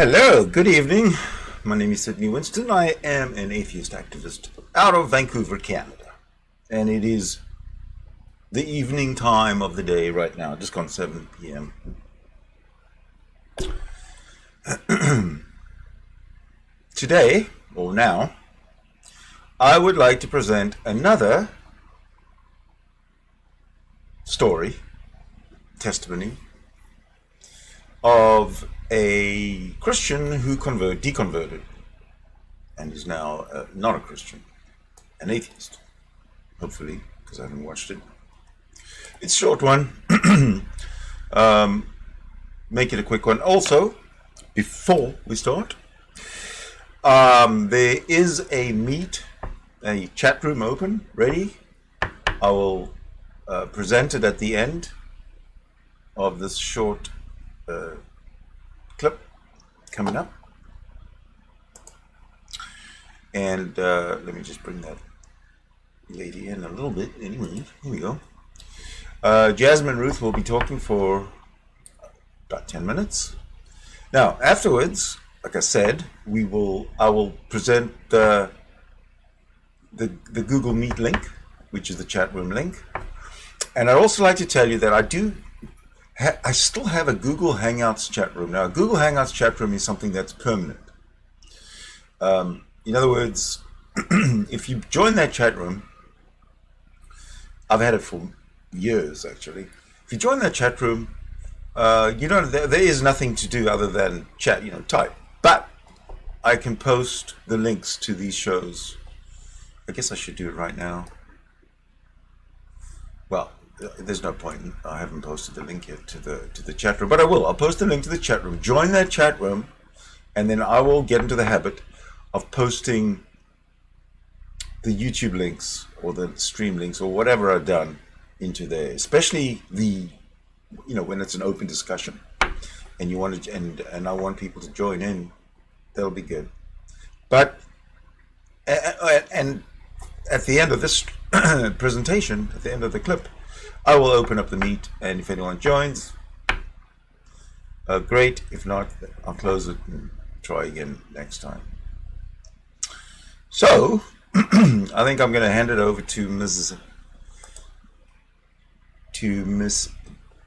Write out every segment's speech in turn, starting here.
Hello, good evening. My name is Sydney Winston. I am an atheist activist out of Vancouver, Canada. And it is the evening time of the day right now, just gone 7 p.m. Today, or now, I would like to present another story, testimony, of a Christian who deconverted and is now not a Christian, an atheist, hopefully, because I haven't watched it. It's a short one. Make it a quick one. Also, before we start, there is a chat room open, ready. I will present it at the end of this short clip coming up. And let me just bring that lady in a little bit. Anyway, here we go. Jasmine Ruth will be talking for about 10 minutes. Now, afterwards, like I said, I will present the Google Meet link, which is the chat room link. And I'd also like to tell you that I still have a Google Hangouts chat room. Now, a Google Hangouts chat room is something that's permanent. In other words, if you join that chat room, I've had it for years actually. If you join that chat room, there is nothing to do other than chat, type. But I can post the links to these shows. I guess I should do it right now. Well, there's no point. I haven't posted the link yet to the chat room, but I will. I'll post the link to the chat room. Join that chat room, and then I will get into the habit of posting the YouTube links or the stream links or whatever I've done into there. Especially when it's an open discussion, and you want to, and I want people to join in. That'll be good. But and at the end of this presentation, at the end of the clip, I will open up the meet, and if anyone joins, great. If not, I'll close it and try again next time. So, I think I'm going to hand it over to Miss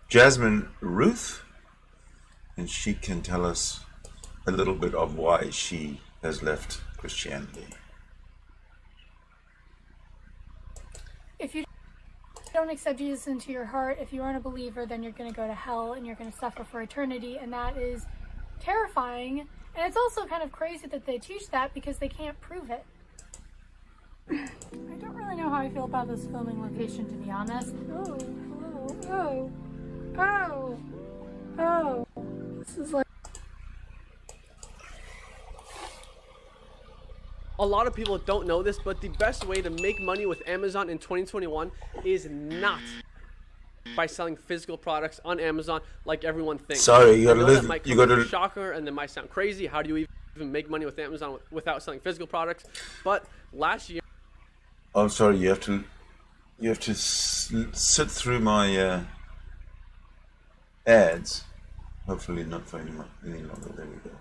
Jasmine Ruth, and she can tell us a little bit of why she has left Christianity. If you don't accept Jesus into your heart, if you aren't a believer, then you're going to go to hell and you're going to suffer for eternity, and that is terrifying. And it's also kind of crazy that they teach that because they can't prove it. I don't really know how I feel about this filming location, to be honest. Oh. This is like... A lot of people don't know this, but the best way to make money with Amazon in 2021 is not by selling physical products on Amazon like everyone thinks. Sorry, you got to shocker, and that might sound crazy. How do you even make money with Amazon without selling physical products? But last year, I'm sorry. You have to sit through my ads. Hopefully, not for any longer. There we go.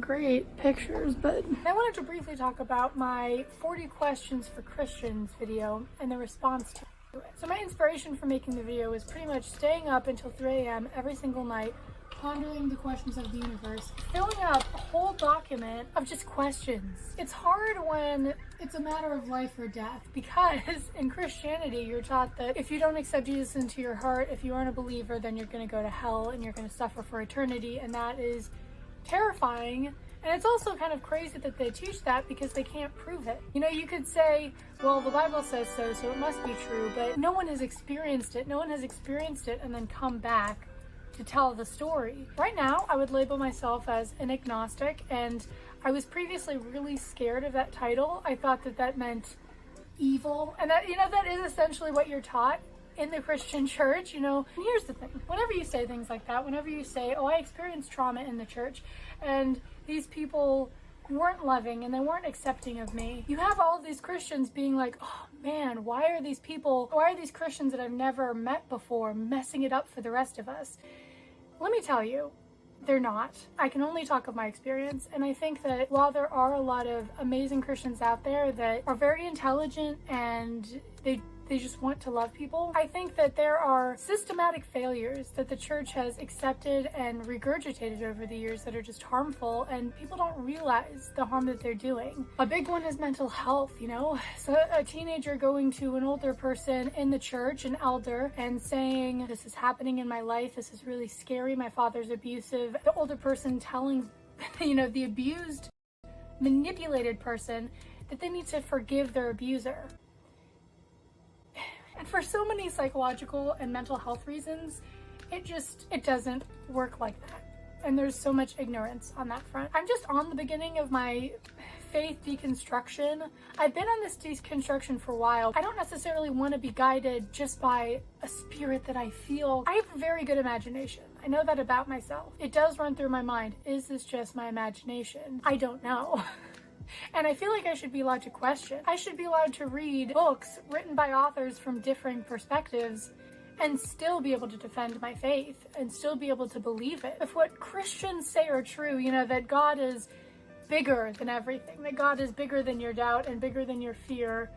Great pictures, but I wanted to briefly talk about my 40 questions for Christians video and the response to it. So my inspiration for making the video is pretty much staying up until 3 a.m. every single night, pondering the questions of the universe, filling up a whole document of just questions. It's hard when it's a matter of life or death, because in Christianity you're taught that if you don't accept Jesus into your heart, if you aren't a believer, then you're going to go to hell and you're going to suffer for eternity, and that is terrifying. And it's also kind of crazy that they teach that because they can't prove it. You could say, well, the Bible says so it must be true, but no one has experienced it. No one has experienced it and then come back to tell the story. Right now, I would label myself as an agnostic, and I was previously really scared of that title. I thought that meant evil, and that is essentially what you're taught in the Christian church, And here's the thing. Whenever you say things like that, whenever you say, oh, I experienced trauma in the church, and these people weren't loving and they weren't accepting of me. You have all of these Christians being like, oh man, why are these Christians that I've never met before messing it up for the rest of us? Let me tell you, they're not. I can only talk of my experience, and I think that while there are a lot of amazing Christians out there that are very intelligent and they just want to love people, I think that there are systematic failures that the church has accepted and regurgitated over the years that are just harmful, and people don't realize the harm that they're doing. A big one is mental health, you know? So a teenager going to an older person in the church, an elder, and saying, this is happening in my life, this is really scary, my father's abusive. The older person telling, you know, the abused, manipulated person that they need to forgive their abuser. And for so many psychological and mental health reasons, it doesn't work like that. And there's so much ignorance on that front. I'm just on the beginning of my faith deconstruction. I've been on this deconstruction for a while. I don't necessarily want to be guided just by a spirit that I feel. I have a very good imagination. I know that about myself. It does run through my mind. Is this just my imagination? I don't know. And I feel like I should be allowed to question. I should be allowed to read books written by authors from differing perspectives and still be able to defend my faith and still be able to believe it. If what Christians say are true, you know, that God is bigger than everything, that God is bigger than your doubt and bigger than your fear,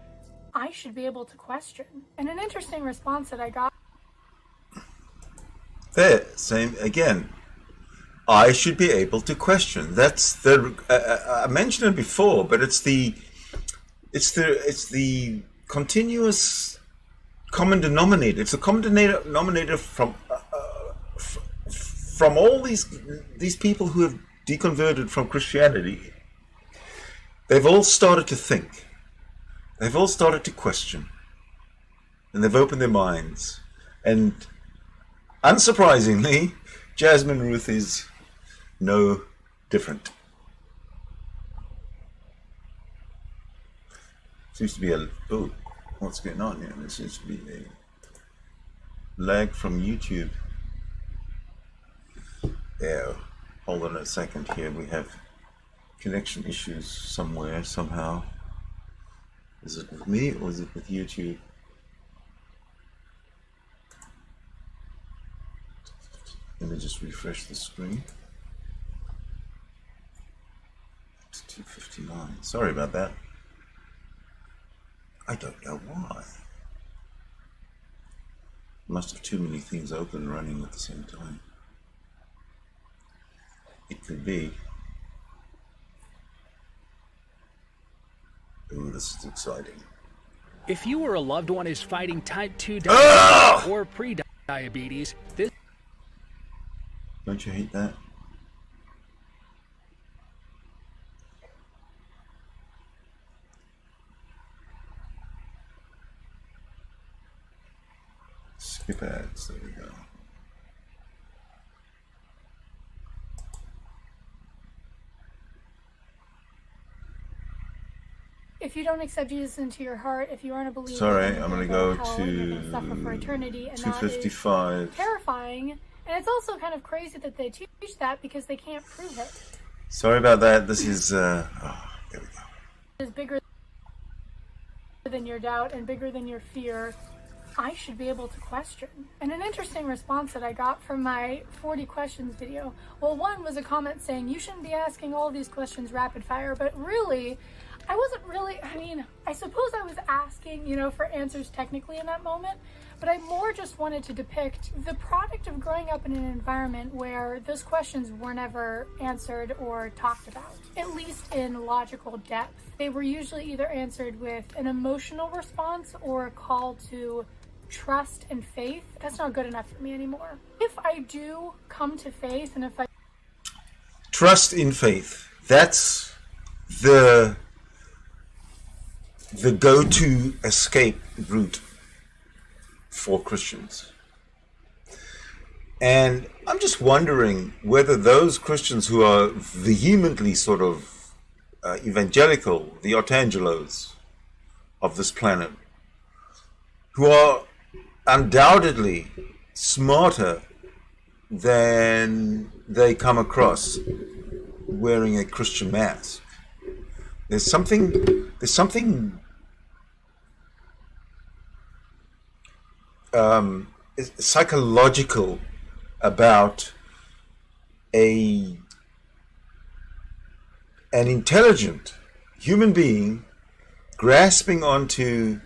I should be able to question. And an interesting response that I got. There, same again. I should be able to question. That's the I mentioned it before, but it's the continuous common denominator. It's a common denominator from all these people who have deconverted from Christianity. They've all started to think. They've all started to question, and they've opened their minds. And unsurprisingly, Jasmine Ruth is no different. Seems to be what's going on here? There seems to be a lag from YouTube. Yeah, hold on a second here. We have connection issues somewhere, somehow. Is it with me or is it with YouTube? Let me just refresh the screen. 2:59. Sorry about that. I don't know why. Must have too many things open and running at the same time. It could be. Ooh, this is exciting. If you or a loved one is fighting type 2 diabetes or pre-diabetes, this... Don't you hate that? Skip ads, there we go. If you don't accept Jesus into your heart, if you aren't a believer, sorry, I'm going to go to suffer for eternity, and 255. That is terrifying. And it's also kind of crazy that they teach that because they can't prove it. Sorry about that. This is there we go. Is bigger than your doubt and bigger than your fear. I should be able to question. And an interesting response that I got from my 40 questions video. Well, one was a comment saying you shouldn't be asking all these questions rapid fire, but really, I wasn't really, I suppose I was asking, for answers technically in that moment, but I more just wanted to depict the product of growing up in an environment where those questions were never answered or talked about, at least in logical depth. They were usually either answered with an emotional response or a call to trust and faith. That's not good enough for me anymore. If I do come to faith and if I... Trust in faith. That's the go-to escape route for Christians. And I'm just wondering whether those Christians who are vehemently sort of evangelical, the Artangelos of this planet, who are undoubtedly smarter than they come across wearing a Christian mask. There's something psychological about an intelligent human being grasping onto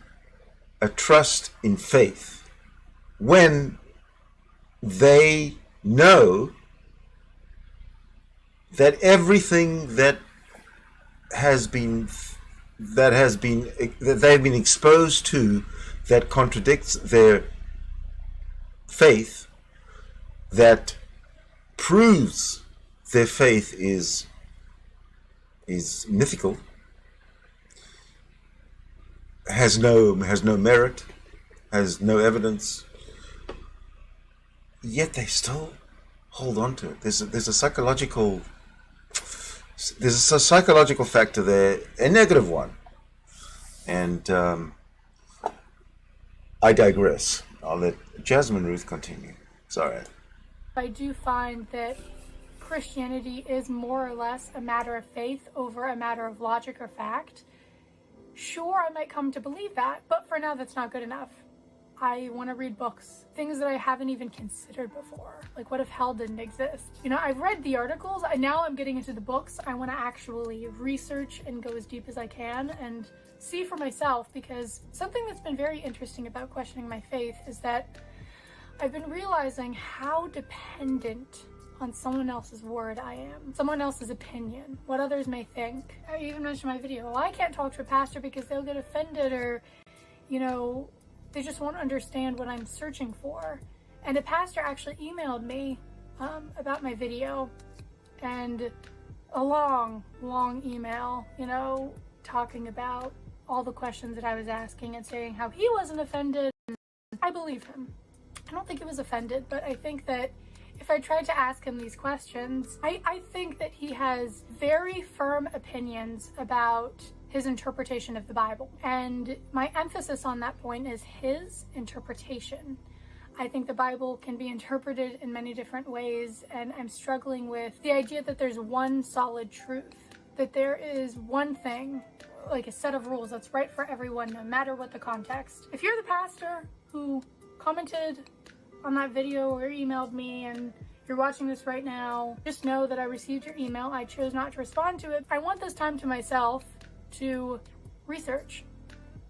a trust in faith when they know that everything that they've been exposed to that contradicts their faith, that proves their faith is mythical, has no merit, has no evidence, yet they still hold on to it. There's a psychological factor there, a negative one, and I digress. I'll let Jasmine Ruth continue. Sorry. I do find that Christianity is more or less a matter of faith over a matter of logic or fact. Sure, I might come to believe that, but for now that's not good enough. I want to read books, things that I haven't even considered before. Like, what if hell didn't exist? You know, I've read the articles, now I'm getting into the books. I want to actually research and go as deep as I can and see for myself, because something that's been very interesting about questioning my faith is that I've been realizing how dependent on someone else's word I am, someone else's opinion, what others may think. I even mentioned in my video, well, I can't talk to a pastor because they'll get offended, or, you know, they just won't understand what I'm searching for. And a pastor actually emailed me about my video, and a long email, you know, talking about all the questions that I was asking and saying how he wasn't offended. I believe him. I don't think he was offended, but I think that if I tried to ask him these questions, I think that he has very firm opinions about his interpretation of the Bible. And my emphasis on that point is his interpretation. I think the Bible can be interpreted in many different ways, and I'm struggling with the idea that there's one solid truth, that there is one thing, like a set of rules that's right for everyone, no matter what the context. If you're the pastor who commented on that video or emailed me and you're watching this right now, just know that I received your email. I chose not to respond to it. I want this time to myself to research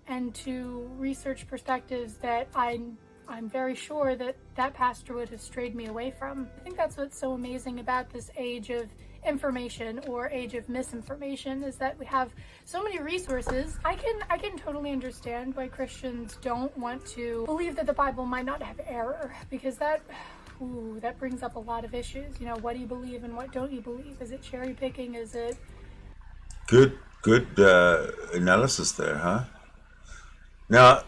and to research perspectives that I'm very sure that that pastor would have strayed me away from. I think that's what's so amazing about this age of information or age of misinformation, is that we have so many resources. I can totally understand why Christians don't want to believe that the Bible might not have error, because that brings up a lot of issues. You know, what do you believe and what don't you believe? Is it cherry picking? Is it good analysis there, huh? Now,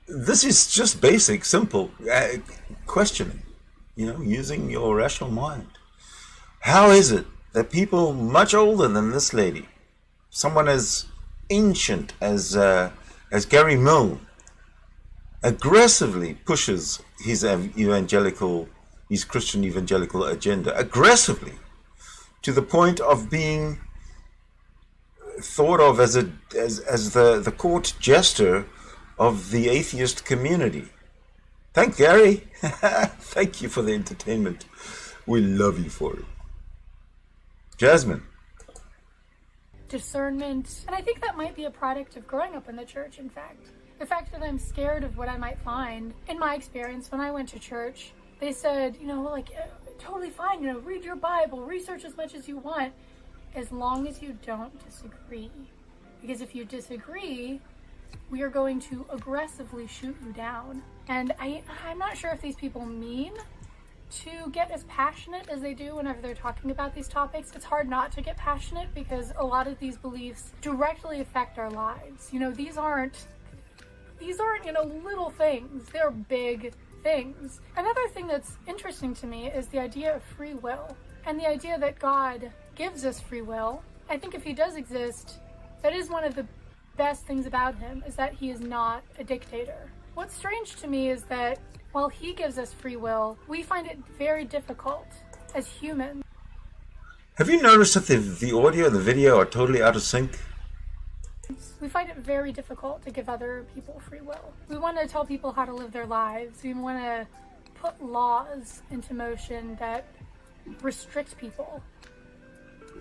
this is just basic, simple questioning, you know, using your rational mind. How is it that people much older than this lady, someone as ancient as Gary Milne, aggressively pushes his Christian evangelical agenda, aggressively, to the point of being thought of as the court jester of the atheist community? Thank Gary. Thank you for the entertainment. We love you for it. Jasmine. Discernment. And I think that might be a product of growing up in the church, in fact. The fact that I'm scared of what I might find. In my experience, when I went to church, they said, you know, like, totally fine, you know, read your Bible, research as much as you want, as long as you don't disagree. Because if you disagree, we are going to aggressively shoot you down. And I'm not sure if these people mean to get as passionate as they do whenever they're talking about these topics. It's hard not to get passionate because a lot of these beliefs directly affect our lives. You know, these aren't, you know, little things. They're big things. Another thing that's interesting to me is the idea of free will and the idea that God gives us free will. I think if he does exist, that is one of the best things about him, is that he is not a dictator. What's strange to me is that while he gives us free will, we find it very difficult as humans. Have you noticed that the audio and the video are totally out of sync? We find it very difficult to give other people free will. We want to tell people how to live their lives. We want to put laws into motion that restrict people.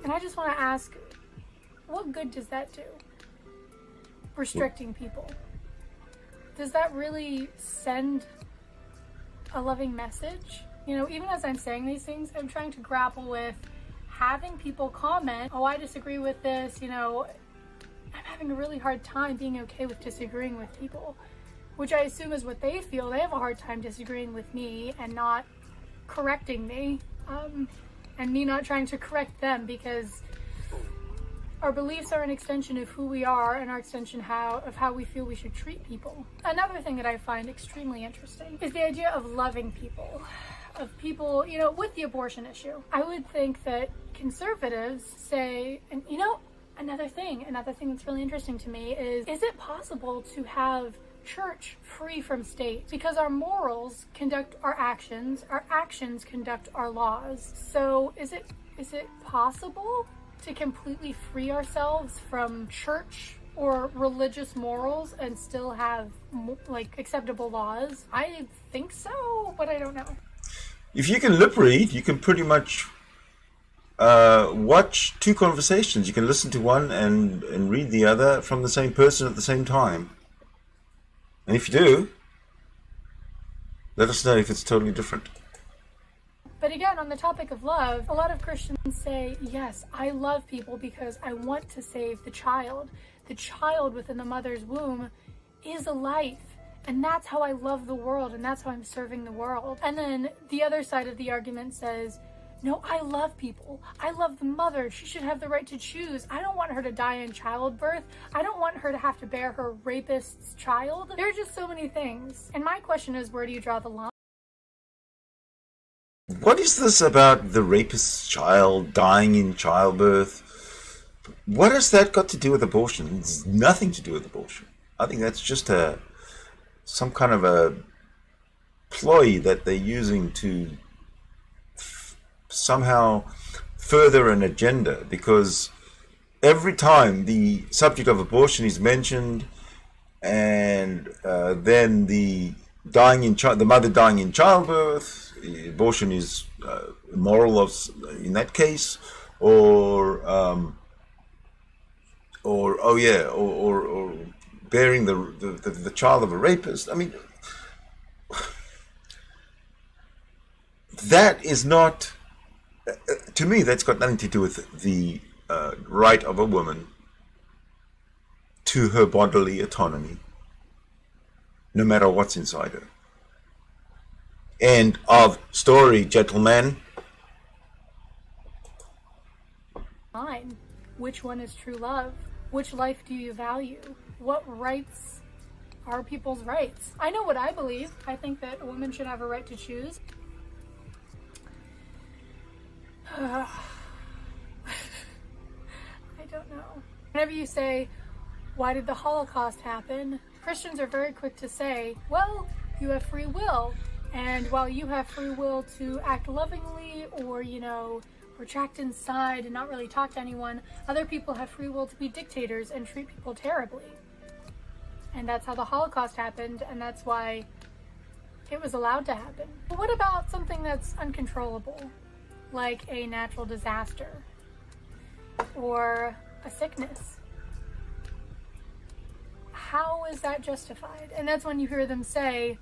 And I just want to ask, what good does that do? Restricting people. Does that really send a loving message? You know, even as I'm saying these things, I'm trying to grapple with having people comment, oh, I disagree with this, you know, I'm having a really hard time being okay with disagreeing with people, which I assume is what they feel. They have a hard time disagreeing with me and not correcting me, and me not trying to correct them, because our beliefs are an extension of who we are and our extension of how we feel we should treat people. Another thing that I find extremely interesting is the idea of loving people. Of people, you know, with the abortion issue. I would think that conservatives say, and you know, another thing that's really interesting to me is it possible to have church free from state? Because our morals conduct our actions conduct our laws. So is it possible to completely free ourselves from church or religious morals and still have like acceptable laws? I think so, but I don't know. If you can lip read, you can pretty much watch two conversations. You can listen to one and read the other from the same person at the same time. And if you do, let us know if it's totally different. But again, on the topic of love, a lot of Christians say, yes, I love people because I want to save the child. The child within the mother's womb is a life. And that's how I love the world, and that's how I'm serving the world. And then the other side of the argument says, no, I love people. I love the mother. She should have the right to choose. I don't want her to die in childbirth. I don't want her to have to bear her rapist's child. There are just so many things. And my question is, where do you draw the line? What is this about the rapist's child dying in childbirth? What has that got to do with abortion? It's nothing to do with abortion. I think that's just some kind of a ploy that they're using to somehow further an agenda, because every time the subject of abortion is mentioned, and then the mother dying in childbirth, abortion is immoral in that case, or bearing the child of a rapist. I mean, that is not, to me, that's got nothing to do with the right of a woman to her bodily autonomy, no matter what's inside her. End of story, gentlemen. Fine. Which one is true love? Which life do you value? What rights are people's rights? I know what I believe. I think that a woman should have a right to choose. I don't know. Whenever you say, why did the Holocaust happen? Christians are very quick to say, well, you have free will. And while you have free will to act lovingly or, you know, retract inside and not really talk to anyone, other people have free will to be dictators and treat people terribly. And that's how the Holocaust happened, and that's why it was allowed to happen. But what about something that's uncontrollable, like a natural disaster or a sickness? How is that justified? And that's when you hear them say,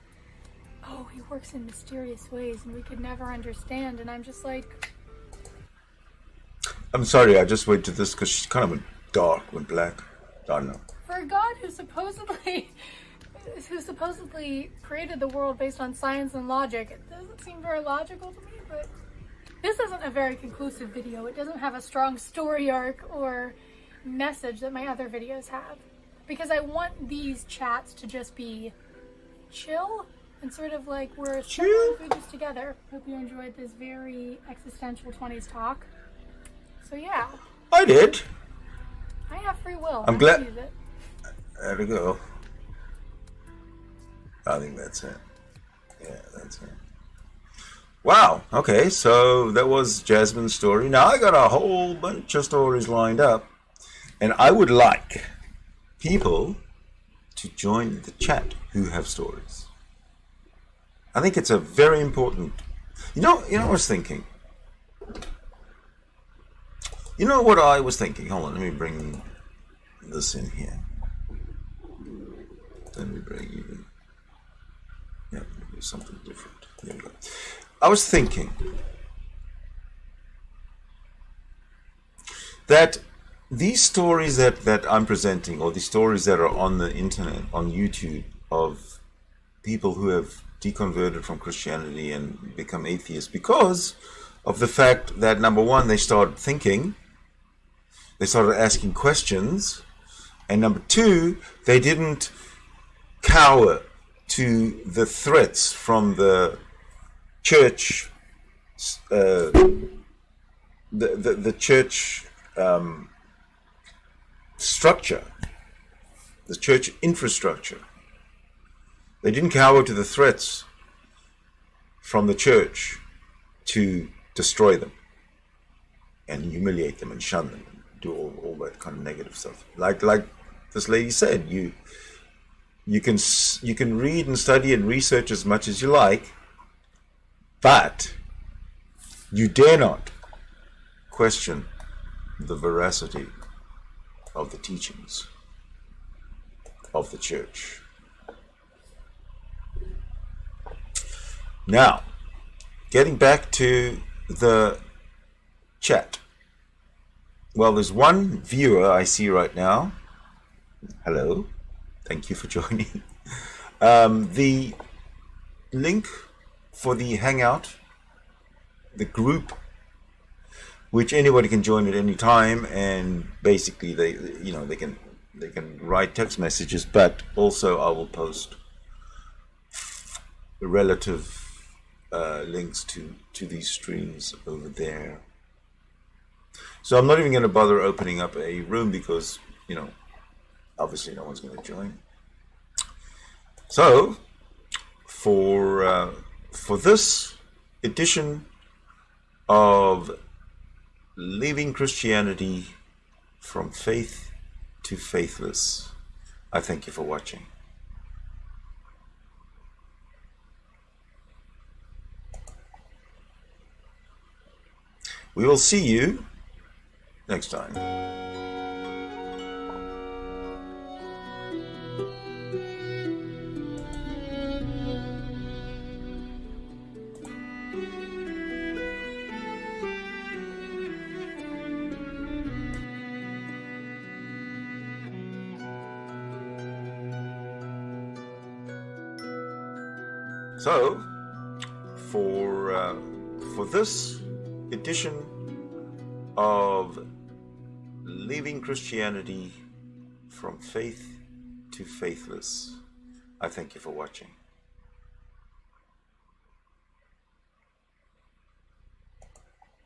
oh, he works in mysterious ways and we could never understand. And I'm just like, I'm sorry, I just went to this because she's kind of dark and black. I don't know. for a God who supposedly created the world based on science and logic, it doesn't seem very logical to me. But this isn't a very conclusive video. It doesn't have a strong story arc or message that my other videos have, because I want these chats to just be chill and sort of like we're struggling through this together. Hope you enjoyed this very existential 20s talk. So yeah, I did. I have free will. I'm glad. Use it. There we go. I think that's it. Yeah, that's it. Wow. Okay, so that was Jasmine's story. Now I got a whole bunch of stories lined up, and I would like people to join the chat who have stories. I think it's a very important. You know what I was thinking? You know what I was thinking? Hold on, let me bring this in here. Let me bring even. Yeah, do something different. There we go. I was thinking that these stories that I'm presenting, or these stories that are on the internet, on YouTube, of people who have deconverted from Christianity and become atheists because of the fact that, number one, they started thinking, they started asking questions, and number two, they didn't cower to the threats from the church, the church structure, the church infrastructure. They didn't cower to the threats from the church to destroy them and humiliate them and shun them and do all that kind of negative stuff. Like this lady said, you can read and study and research as much as you like, but you dare not question the veracity of the teachings of the church. Now, getting back to the chat. Well, there's one viewer I see right now. Hello. Thank you for joining. The link for the Hangout, the group, which anybody can join at any time, and basically they can write text messages, but also I will post relative links to these streams over there. So I'm not even going to bother opening up a room because obviously no one's going to join. So for this edition of Leaving Christianity from Faith to Faithless, I thank you for watching. We will see you next time. So, for this edition of Leaving Christianity from Faith to Faithless, I thank you for watching.